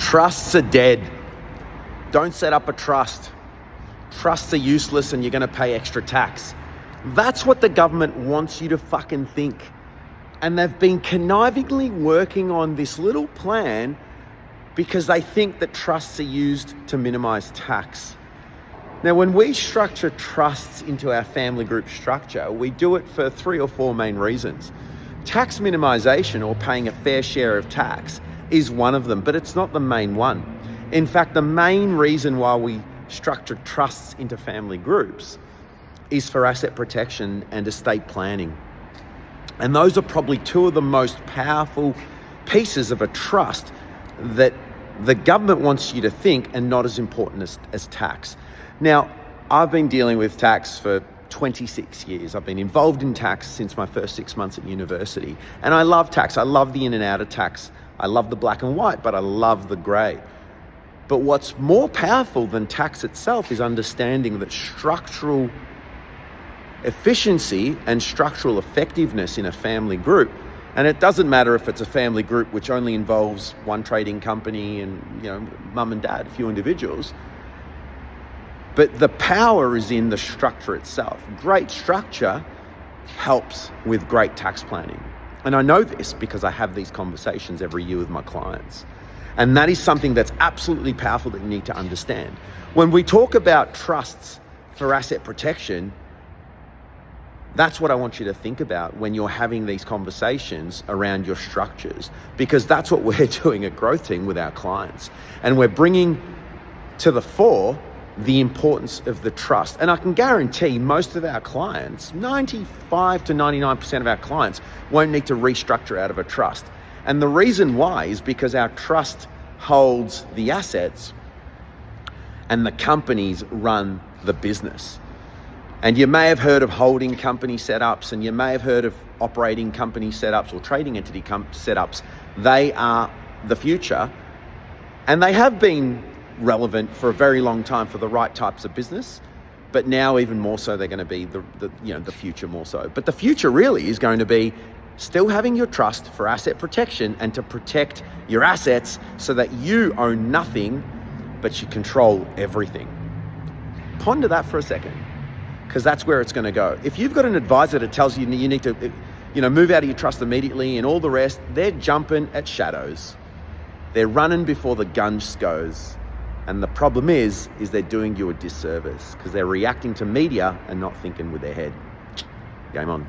Trusts are dead. Don't set up a trust. Trusts are useless and you're going to pay extra tax. That's what the government wants you to fucking think. And they've been connivingly working on this little plan because they think that trusts are used to minimize tax. Now, when we structure trusts into our family group structure, we do it for 3 or 4 main reasons. Tax minimization, or paying a fair share of tax, is one of them, but it's not the main one. In fact, the main reason why we structure trusts into family groups is for asset protection and estate planning. And those are probably 2 of the most powerful pieces of a trust that the government wants you to think, and not as important as tax. Now, I've been dealing with tax for 26 years. I've been involved in tax since my first 6 months at university. And I love tax. I love the in and out of tax. I love the black and white, but I love the grey. But what's more powerful than tax itself is understanding that structural efficiency and structural effectiveness in a family group, and it doesn't matter if it's a family group which only involves one trading company and, mum and dad, a few individuals, but the power is in the structure itself. Great structure helps with great tax planning. And I know this because I have these conversations every year with my clients. And that is something that's absolutely powerful that you need to understand. When we talk about trusts for asset protection, that's what I want you to think about when you're having these conversations around your structures, because that's what we're doing at Growth Team with our clients. And we're bringing to the fore the importance of the trust. And I can guarantee most of our clients, 95 to 99% of our clients, won't need to restructure out of a trust. And the reason why is because our trust holds the assets and the companies run the business. And you may have heard of holding company setups, and you may have heard of operating company setups or trading entity setups. They are the future, and they have been relevant for a very long time for the right types of business, but now even more so they're going to be the future more so. But the future really is going to be still having your trust for asset protection and to protect your assets so that you own nothing, but you control everything. Ponder that for a second, because that's where it's going to go. If you've got an advisor that tells you you need to move out of your trust immediately and all the rest, they're jumping at shadows. They're running before the gun goes. And the problem is they're doing you a disservice because they're reacting to media and not thinking with their head. Game on.